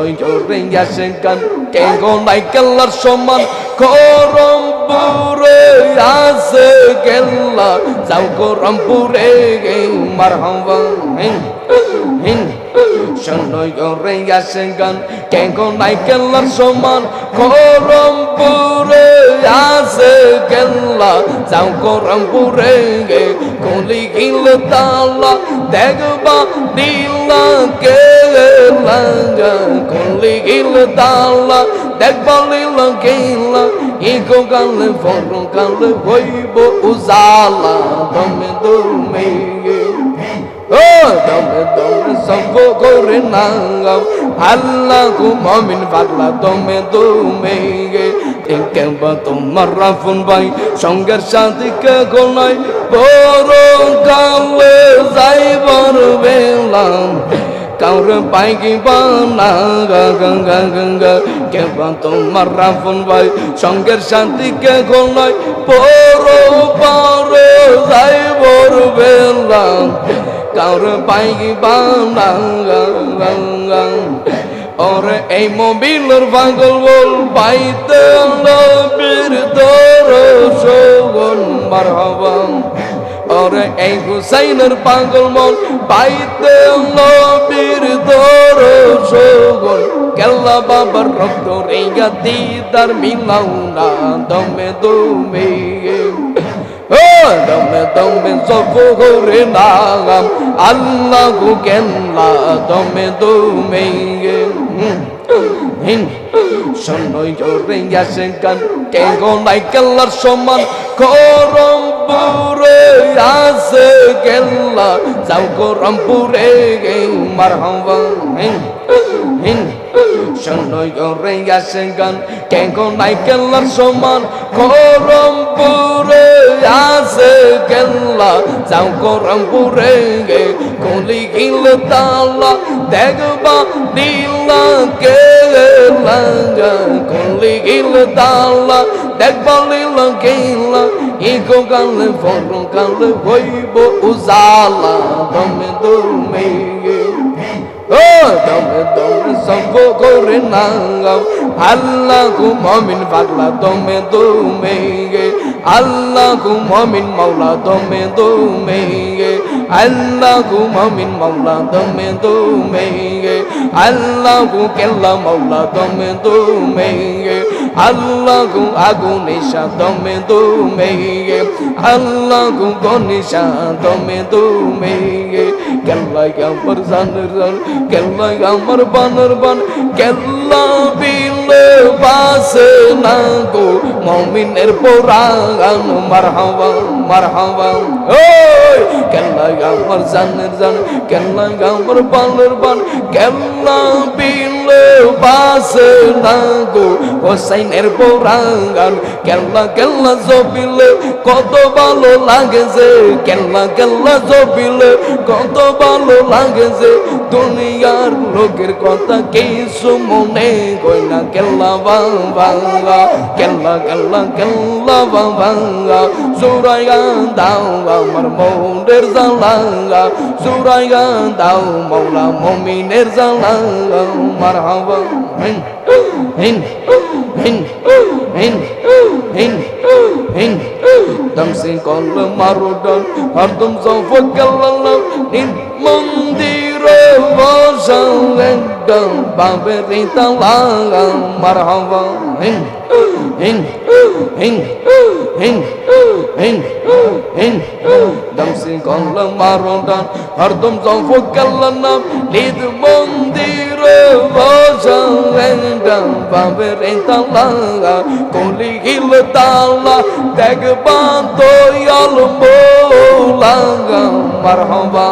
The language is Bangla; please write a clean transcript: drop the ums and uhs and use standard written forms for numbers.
শোনোই জোরে আসে গান কে গো নাই কেল্লার সমান করমপুরে আছে কেল্লা যাও করমপুরে মারহাবা শোনোই জোরে আসে গান কে গো নাই কেল্লার সমান করমপুরে আছে কেল্লা যাও করমপুরে কলি গিল তালা দেখবা দিলা কে লাগা কলি গিল তালা দেখবা লীলা গেলা ইগো গালে ফর গালে হইব উজালা দমে দমে ও দমে দমে সব করে নাও আল্লাহ গো মুমিন পাগলা দমে দমে কেবা তোমার রাফুন ভাই সঙ্গের সাথে কে গোনাই বড় কালে যাইবার বেলা কাউরে পাইকি বানা গঙ্গা গঙ্গা কেবা তোমার রাফুন ভাই সঙ্গের শান্তি কে গোনাই বড় পারে যাইবার বেলা কাউরে পাইকি বানা গঙ্গা ওরে এই মোবিলের পাগল বল পাইতে নবীর দরশন মারহাবা ওরে এই হুসাইনের পাগল মন পাইতে নবীর দরশন কেল্লা বাবার রক্ত রেগা দিদার মিলাও না দমে দমে দমে দমে সব করে নাম আল্লাহ গো কেল্লা দমে দমে শোনোই জোরে আসে গান কে গো নাই কেল্লার সমান করমপুরে আছে কেল্লা যাও করমপুরে মারহাবা শোনোই জোরে আসে গান কে গো নাই কেল্লার সমান করমপুরে আছে কেল্লা যাও করমপুরে কলি গিল তালা দেখবা দিলা কে লাগা কলি গিল তালা দেখবা লীলা গেলা ইগো গালে ফর গালে হইব উজালা দমে দমে ও দমে দমে সব করে নাও আল্লাহ গো মুমিন পাগলা দমে দমে আল্লাহ গো মুমিন মাওলা দমে দমে আল্লাহ গো মুমিন মাওলা দমে দমে আল্লাহ গো কেল্লা মাওলা দমে দমে আল্লাহ গো আগুনিশা দমে দমে আল্লাহ গো গনিশা দমে দমে কেল্লা আমার জানের জান কেল্লা আমার বানর বান কেল্লা বিলে বাসে না গো মুমিনের পোরাগান মারহাবা মারহাবা ওই কেল্লা আমার জানের জান কেল্লা আমার বানর বান কেল্লা বিলে বাসে না গো হোসাইনের পোরাগান কেল্লা কেল্লা জবিলে কত ভালো লাগে যে কেল্লা কেল্লা জবিলে কত ভালো লাগে যে দুনিয়ার লোকের কথা কিছু মনে কই না কেল্লা বাবা কেল্লা কেল্লা কেল্লা বাবা সুরাইয়া দাও আমার মনের জালা সুরাইয়া দাও মৌলা মুমিনের জালা মারহাবা হিন হিন হিন হিন হিন হিন দমসি কল মারুডন হরদম সফ কেল্লা নিন মন্দিরে বসালেন দম বাবে রিতালা মারহাবা হিন হিন হিন হিন হিন হিন দমসি কল মারুডন হরদম সফ কেল্লা নিদ মন্দিরে বসালেন দম বাবে রিতালা কলি গিল তালা দেখবা দয়াল মৌলা মারহাবা